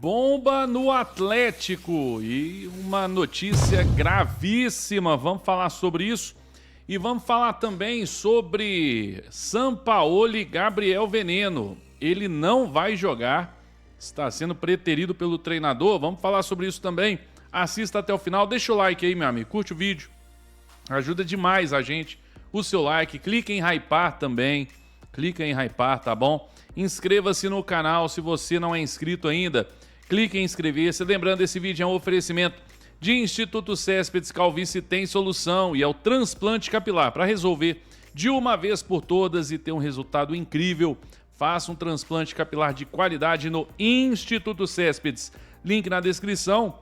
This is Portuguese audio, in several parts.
Bomba no Atlético e uma notícia gravíssima. Vamos falar sobre isso e vamos falar também sobre Sampaoli Gabriel Veneno. Ele não vai jogar, está sendo preterido pelo treinador. Vamos falar sobre isso também. Assista até o final, deixa o like aí, meu amigo, curte o vídeo, ajuda demais a gente. O seu like, clica em hypar também, clica em hypar, tá bom? Inscreva-se no canal se você não é inscrito ainda. Clique em inscrever-se. Lembrando, esse vídeo é um oferecimento de Instituto Céspedes. Calvície tem solução e é o transplante capilar. Para resolver de uma vez por todas e ter um resultado incrível, faça um transplante capilar de qualidade no Instituto Céspedes. Link na descrição.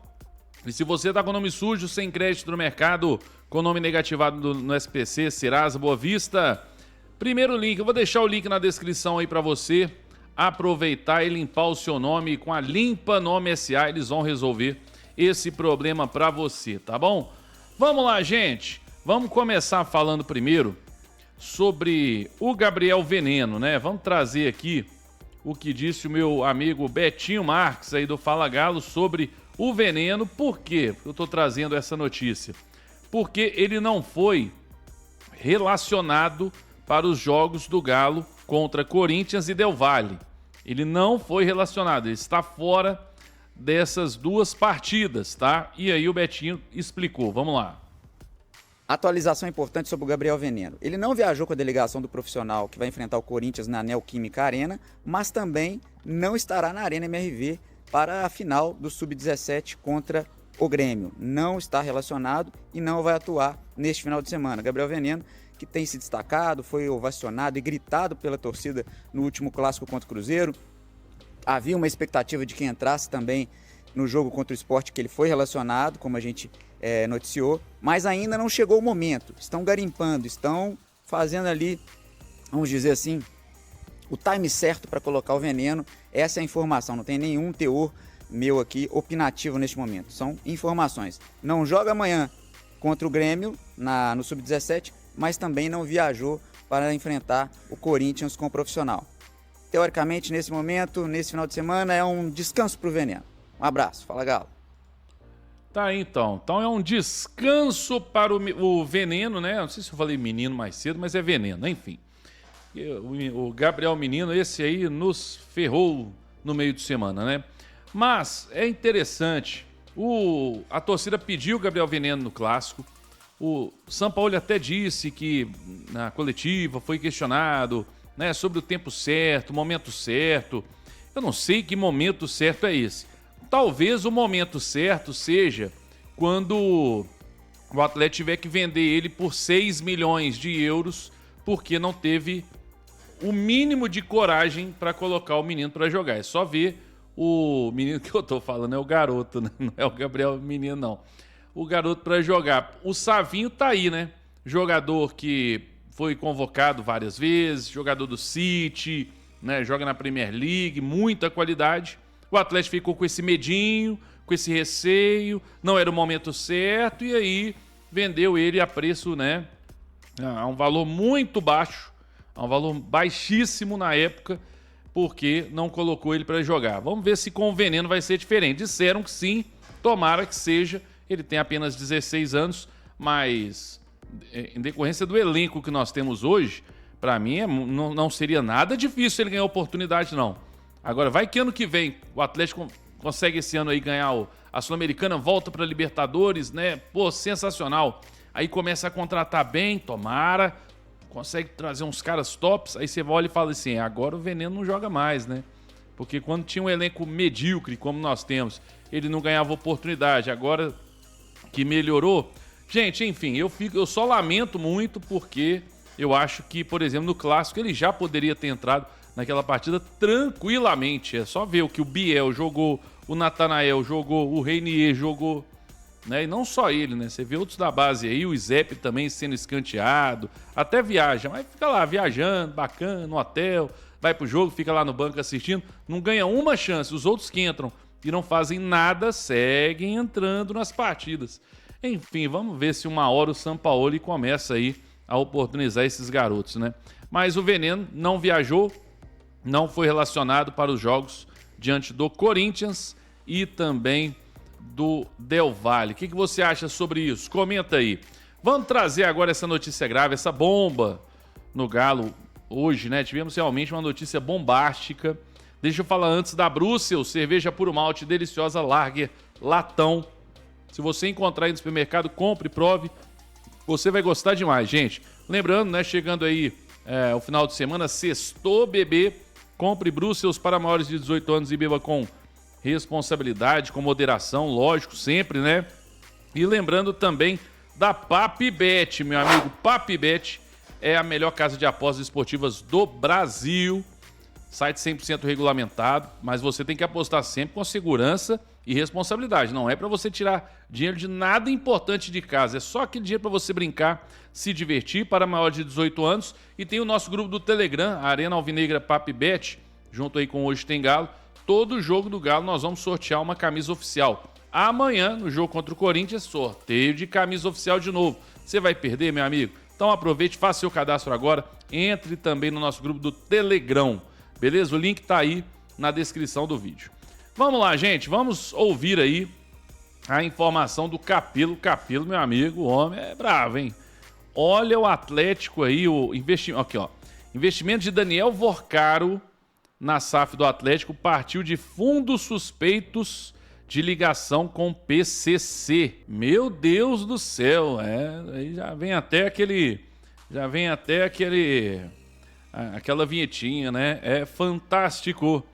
E se você está com o nome sujo, sem crédito no mercado, com o nome negativado no SPC, Serasa, Boa Vista, primeiro link, eu vou deixar o link na descrição aí para você aproveitar e limpar o seu nome com a Limpa Nome SA. Eles vão resolver esse problema para você, tá bom? Vamos lá, gente. Vamos começar falando primeiro sobre o Gabriel Veneno, né? Vamos trazer aqui o que disse o meu amigo Betinho Marques aí do Fala Galo sobre o Veneno. Por quê eu tô trazendo essa notícia? Porque ele não foi relacionado para os jogos do Galo contra Corinthians e Del Valle. Ele não foi relacionado, ele está fora dessas duas partidas, tá? E aí o Betinho explicou, vamos lá. Atualização importante sobre o Gabriel Veneno. Ele não viajou com a delegação do profissional que vai enfrentar o Corinthians na Neoquímica Arena, mas também não estará na Arena MRV para a final do Sub-17 contra o Grêmio. Não está relacionado e não vai atuar neste final de semana. Gabriel Veneno, que tem se destacado, foi ovacionado e gritado pela torcida no último clássico contra o Cruzeiro. Havia uma expectativa de que entrasse também no jogo contra o Sport, que ele foi relacionado, como a gente noticiou, mas ainda não chegou o momento. Estão garimpando, estão fazendo ali, vamos dizer assim, o time certo para colocar o Veneno. Essa é a informação, não tem nenhum teor meu aqui opinativo neste momento. São informações. Não joga amanhã contra o Grêmio no Sub-17, mas também não viajou para enfrentar o Corinthians com o profissional. Teoricamente, nesse momento, nesse final de semana, é um descanso para o Veneno. Um abraço, fala Galo. Tá aí, então. Então é um descanso para o Veneno, né? Não sei se eu falei menino mais cedo, mas é Veneno, enfim. O Gabriel Menino, esse aí nos ferrou no meio de semana, né? Mas é interessante, a torcida pediu o Gabriel Veneno no clássico. O Sampaoli até disse que na coletiva foi questionado, né, sobre o tempo certo, o momento certo. Eu não sei que momento certo é esse. Talvez o momento certo seja quando o Atlético tiver que vender ele por 6 milhões de euros, porque não teve o mínimo de coragem para colocar o menino para jogar. É só ver o menino que eu tô falando, é o garoto, né? Não é o Gabriel Menino, não. O garoto para jogar. O Savinho tá aí, né? Jogador que foi convocado várias vezes, jogador do City, né? Joga na Premier League, muita qualidade. O Atlético ficou com esse medinho, com esse receio, não era o momento certo e aí vendeu ele a preço, né? A um valor muito baixo, a um valor baixíssimo na época, porque não colocou ele para jogar. Vamos ver se com o Veneno vai ser diferente. Disseram que sim, tomara que seja. Ele tem apenas 16 anos, mas em decorrência do elenco que nós temos hoje, para mim não seria nada difícil ele ganhar oportunidade, não. Agora, vai que ano que vem o Atlético consegue esse ano aí ganhar a Sul-Americana, volta para Libertadores, né? Pô, sensacional. Aí começa a contratar bem, tomara, consegue trazer uns caras tops, aí você olha e fala assim, agora o Veneno não joga mais, né? Porque quando tinha um elenco medíocre, como nós temos, ele não ganhava oportunidade, agora que melhorou. Gente, enfim, eu só lamento muito porque eu acho que, por exemplo, no Clássico ele já poderia ter entrado naquela partida tranquilamente. É só ver o que o Biel jogou, o Natanael jogou, o Reinier jogou, né? E não só ele, né? Você vê outros da base aí, o Zep também sendo escanteado, até viaja, mas fica lá viajando, bacana, no hotel, vai pro jogo, fica lá no banco assistindo, não ganha uma chance. Os outros que entram e não fazem nada, seguem entrando nas partidas. Enfim, vamos ver se uma hora o Sampaoli começa aí a oportunizar esses garotos, né? Mas o Veneno não viajou, não foi relacionado para os jogos diante do Corinthians e também do Del Valle. O que você acha sobre isso? Comenta aí. Vamos trazer agora essa notícia grave, essa bomba no Galo hoje, né? Tivemos realmente uma notícia bombástica. Deixa eu falar antes da Brussels, cerveja puro malte, deliciosa, Lager, latão. Se você encontrar aí no supermercado, compre, prove. Você vai gostar demais, gente. Lembrando, né? Chegando aí o final de semana, sextou, bebê. Compre Brussels para maiores de 18 anos e beba com responsabilidade, com moderação, lógico, sempre, né? E lembrando também da Papibet, meu amigo. Papibet é a melhor casa de apostas esportivas do Brasil. Site 100% regulamentado, mas você tem que apostar sempre com segurança e responsabilidade. Não é para você tirar dinheiro de nada importante de casa. É só aquele dinheiro para você brincar, se divertir, para maior de 18 anos. E tem o nosso grupo do Telegram, a Arena Alvinegra Papibet, junto aí com Hoje Tem Galo. Todo jogo do Galo nós vamos sortear uma camisa oficial. Amanhã, no jogo contra o Corinthians, sorteio de camisa oficial de novo. Você vai perder, meu amigo? Então aproveite, faça seu cadastro agora. Entre também no nosso grupo do Telegram. Beleza? O link tá aí na descrição do vídeo. Vamos lá, gente. Vamos ouvir aí a informação do Capelo. Capelo, meu amigo, o homem é bravo, hein? Olha o Atlético aí, o investimento. Aqui, ó. Investimento de Daniel Vorcaro na SAF do Atlético partiu de fundos suspeitos de ligação com PCC. Meu Deus do céu. Aí já vem até aquela vinhetinha, né? É fantástico.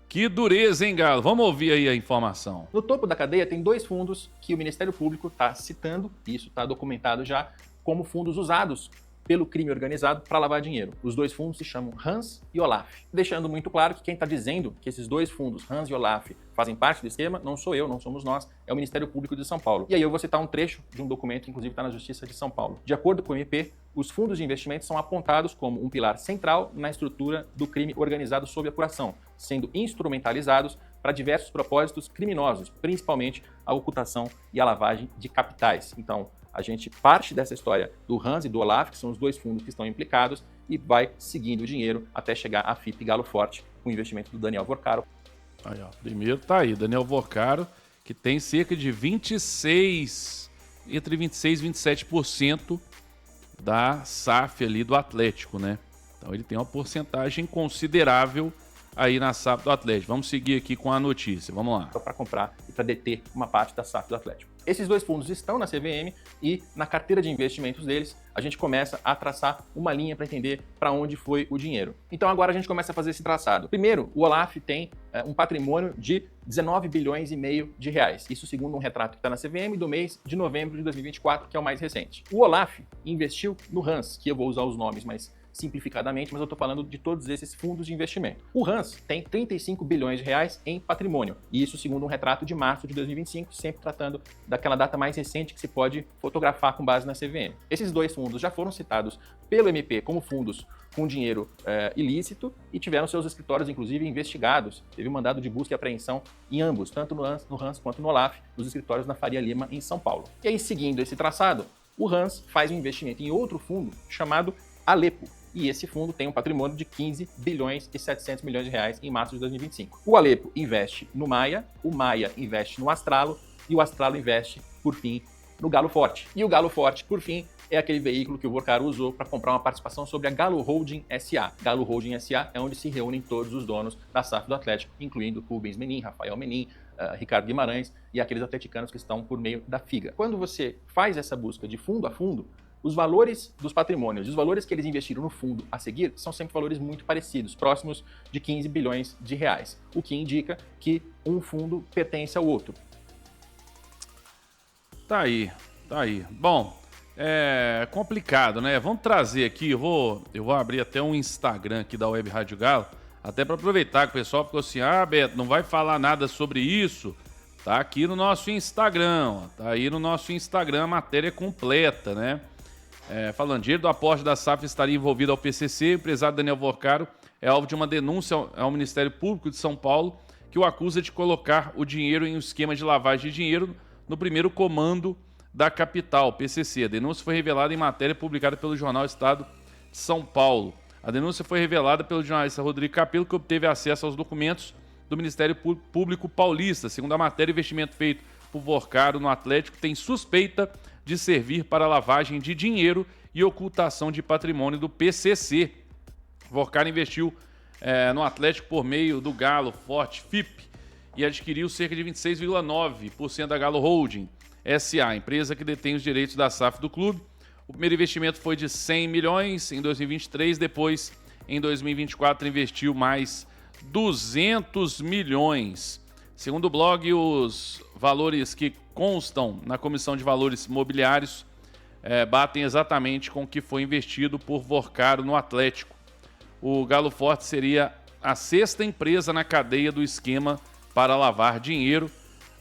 Que dureza, hein, Galo? Vamos ouvir aí a informação. No topo da cadeia tem dois fundos que o Ministério Público está citando, e isso está documentado já, como fundos usados pelo crime organizado para lavar dinheiro. Os dois fundos se chamam Hans e Olaf. Deixando muito claro que quem está dizendo que esses dois fundos, Hans e Olaf, fazem parte do esquema, não sou eu, não somos nós, é o Ministério Público de São Paulo. E aí eu vou citar um trecho de um documento que inclusive está na Justiça de São Paulo. De acordo com o MP, os fundos de investimento são apontados como um pilar central na estrutura do crime organizado sob apuração, sendo instrumentalizados para diversos propósitos criminosos, principalmente a ocultação e a lavagem de capitais. Então, a gente parte dessa história do Hans e do Olaf, que são os dois fundos que estão implicados, e vai seguindo o dinheiro até chegar à FIP Galo Forte, com o investimento do Daniel Vorcaro. Aí, ó, primeiro tá aí, Daniel Vorcaro, que tem cerca de entre 26% e 27% da SAF ali do Atlético, né? Então ele tem uma porcentagem considerável aí na SAF do Atlético. Vamos seguir aqui com a notícia, vamos lá. Para comprar e para deter uma parte da SAF do Atlético. Esses dois fundos estão na CVM e na carteira de investimentos deles a gente começa a traçar uma linha para entender para onde foi o dinheiro. Então agora a gente começa a fazer esse traçado. Primeiro, o Olaf tem um patrimônio de 19 bilhões e meio de reais. Isso segundo um retrato que está na CVM do mês de novembro de 2024, que é o mais recente. O Olaf investiu no Hans, que eu vou usar os nomes, mas simplificadamente, mas eu estou falando de todos esses fundos de investimento. O Hans tem 35 bilhões de reais em patrimônio, e isso segundo um retrato de março de 2025, sempre tratando daquela data mais recente que se pode fotografar com base na CVM. Esses dois fundos já foram citados pelo MP como fundos com dinheiro ilícito e tiveram seus escritórios, inclusive, investigados. Teve um mandado de busca e apreensão em ambos, tanto no Hans quanto no Olaf, nos escritórios na Faria Lima, em São Paulo. E aí, seguindo esse traçado, o Hans faz um investimento em outro fundo chamado Alepo. E esse fundo tem um patrimônio de 15 bilhões e 700 milhões de reais em março de 2025. O Alepo investe no Maia, o Maia investe no Astralo e o Astralo investe, por fim, no Galo Forte. E o Galo Forte, por fim, é aquele veículo que o Vorcaro usou para comprar uma participação sobre a Galo Holding SA. Galo Holding SA é onde se reúnem todos os donos da SAF do Atlético, incluindo Rubens Menin, Rafael Menin, Ricardo Guimarães e aqueles atleticanos que estão por meio da FIGA. Quando você faz essa busca de fundo a fundo, os valores dos patrimônios e os valores que eles investiram no fundo a seguir são sempre valores muito parecidos, próximos de 15 bilhões de reais, o que indica que um fundo pertence ao outro. Tá aí. Bom, é complicado, né? Vamos trazer aqui, eu vou abrir até um Instagram aqui da Web Rádio Galo, até para aproveitar que o pessoal ficou assim, Beto, não vai falar nada sobre isso? Tá aqui no nosso Instagram, ó. Tá aí no nosso Instagram a matéria completa, né? Falando, dinheiro do aporte da SAF estaria envolvido ao PCC, o empresário Daniel Vorcaro é alvo de uma denúncia ao Ministério Público de São Paulo, que o acusa de colocar o dinheiro em um esquema de lavagem de dinheiro no primeiro comando da capital, PCC. A denúncia foi revelada em matéria publicada pelo jornal Estado de São Paulo. A denúncia foi revelada pelo jornalista Rodrigo Capelo, que obteve acesso aos documentos do Ministério Público Paulista. Segundo a matéria, o investimento feito por Vorcaro no Atlético tem suspeita de servir para lavagem de dinheiro e ocultação de patrimônio do PCC. Vorcaro investiu no Atlético por meio do Galo Forte FIP e adquiriu cerca de 26,9% da Galo Holding SA, empresa que detém os direitos da SAF do clube. O primeiro investimento foi de 100 milhões em 2023, depois em 2024 investiu mais 200 milhões. Segundo o blog, os valores que constam na Comissão de Valores Mobiliários batem exatamente com o que foi investido por Vorcaro no Atlético. O Galo Forte seria a sexta empresa na cadeia do esquema para lavar dinheiro.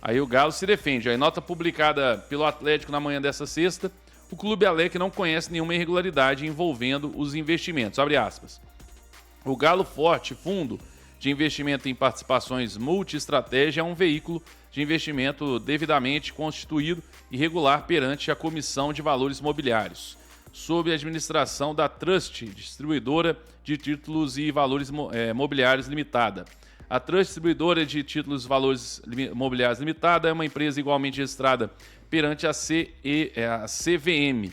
Aí o Galo se defende. Em nota publicada pelo Atlético na manhã dessa sexta, o clube alega que não conhece nenhuma irregularidade envolvendo os investimentos. Abre aspas. O Galo Forte, fundo de investimento em participações multi-estratégia, é um veículo de investimento devidamente constituído e regular perante a Comissão de Valores Mobiliários, sob a administração da Trust, distribuidora de títulos e valores mobiliários limitada. A Trust, distribuidora de títulos e valores mobiliários limitada, é uma empresa igualmente registrada perante a CVM.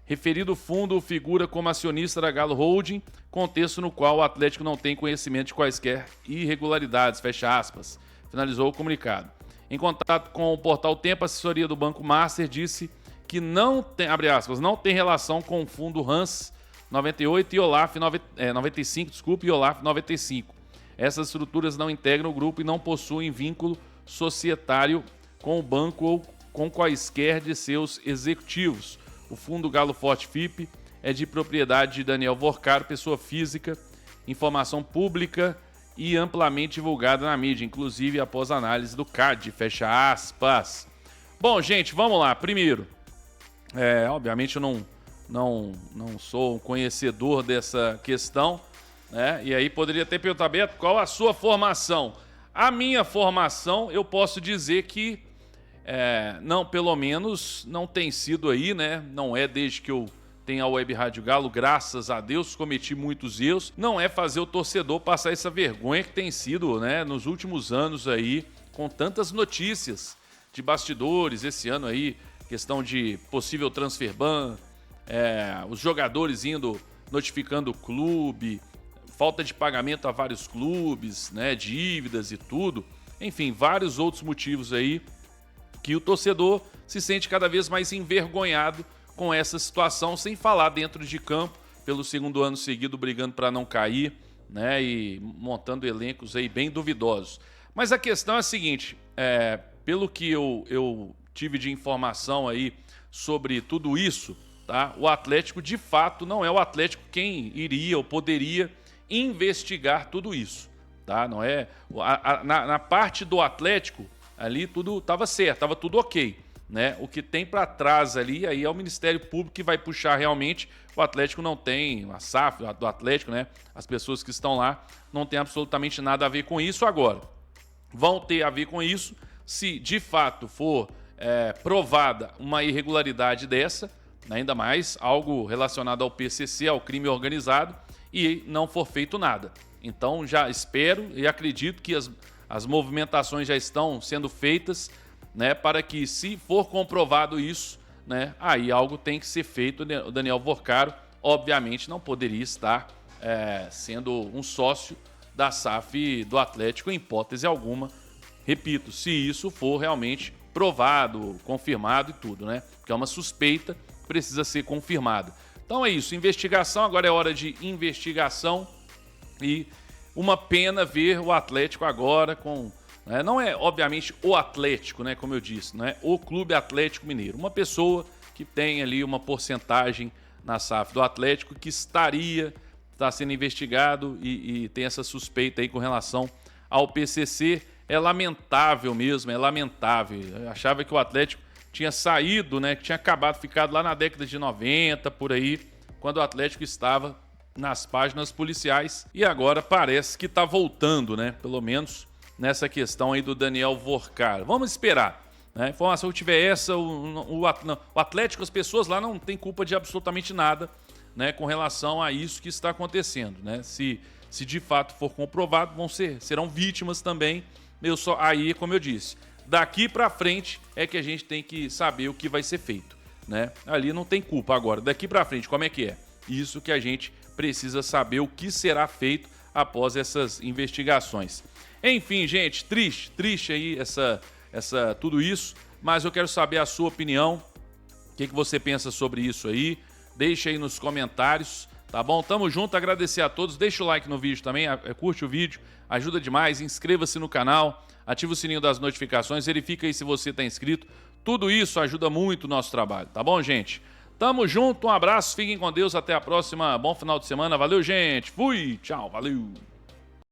Referido fundo figura como acionista da Galo Holding, contexto no qual o Atlético não tem conhecimento de quaisquer irregularidades, fecha aspas, finalizou o comunicado. Em contato com o portal Tempo, a assessoria do Banco Master disse que não tem, abre aspas, não tem relação com o fundo Hans 98 e Olaf 95, e Olaf 95. Essas estruturas não integram o grupo e não possuem vínculo societário com o banco ou com quaisquer de seus executivos. O fundo Galo Forte FIP é de propriedade de Daniel Vorcaro, pessoa física, informação pública e amplamente divulgada na mídia, inclusive após análise do CAD, fecha aspas. Bom, gente, vamos lá. Primeiro, obviamente eu não sou um conhecedor dessa questão, né? E aí poderia ter perguntado, Beto, qual a sua formação? A minha formação, eu posso dizer que não, pelo menos não tem sido aí, né? Não é desde que eu tenho a Web Rádio Galo, graças a Deus, cometi muitos erros. Não é fazer o torcedor passar essa vergonha que tem sido, né, nos últimos anos aí, com tantas notícias de bastidores, esse ano aí, questão de possível transfer ban, os jogadores notificando o clube, falta de pagamento a vários clubes, né, dívidas e tudo. Enfim, vários outros motivos aí que o torcedor se sente cada vez mais envergonhado com essa situação, sem falar dentro de campo, pelo segundo ano seguido brigando para não cair, né, e montando elencos aí bem duvidosos. Mas a questão é a seguinte, pelo que eu tive de informação aí sobre tudo isso, tá, o Atlético de fato não é o Atlético quem iria ou poderia investigar tudo isso, tá? Não é na parte do Atlético ali tudo estava certo, estava tudo ok, né? O que tem para trás ali aí é o Ministério Público que vai puxar realmente. O Atlético não tem, a SAF do Atlético, né? As pessoas que estão lá não tem absolutamente nada a ver com isso. Agora, vão ter a ver com isso se de fato for provada uma irregularidade dessa, ainda mais algo relacionado ao PCC, ao crime organizado, e não for feito nada. Então já espero e acredito que as movimentações já estão sendo feitas, né, para que, se for comprovado isso, né, aí algo tem que ser feito. O Daniel Vorcaro, obviamente, não poderia estar sendo um sócio da SAF do Atlético em hipótese alguma. Repito, se isso for realmente provado, confirmado e tudo, né? Porque é uma suspeita que precisa ser confirmada. Então é isso, investigação, agora é hora de investigação e uma pena ver o Atlético agora com... não é, obviamente, o Atlético, né, como eu disse, não é o Clube Atlético Mineiro. Uma pessoa que tem ali uma porcentagem na SAF do Atlético que está sendo investigado e tem essa suspeita aí com relação ao PCC. É lamentável mesmo, é lamentável. Eu achava que o Atlético tinha saído, né, que tinha ficado lá na década de 90, por aí, quando o Atlético estava nas páginas policiais. E agora parece que está voltando, né, pelo menos nessa questão aí do Daniel Vorcaro. Vamos esperar, né? A informação que tiver essa, o Atlético, as pessoas lá não têm culpa de absolutamente nada, né, com relação a isso que está acontecendo, né? Se se de fato for comprovado, serão vítimas também. Aí, como eu disse, daqui para frente é que a gente tem que saber o que vai ser feito, né? Ali não tem culpa. Agora, daqui para frente, como é que é? Isso que a gente precisa saber o que será feito após essas investigações. Enfim, gente, triste aí tudo isso, mas eu quero saber a sua opinião. O que você pensa sobre isso aí? Deixa aí nos comentários, tá bom? Tamo junto, agradecer a todos. Deixa o like no vídeo também, curte o vídeo, ajuda demais. Inscreva-se no canal, ativa o sininho das notificações, verifica aí se você tá inscrito. Tudo isso ajuda muito o nosso trabalho, tá bom, gente? Tamo junto, um abraço, fiquem com Deus, até a próxima. Bom final de semana, valeu, gente. Fui, tchau, valeu.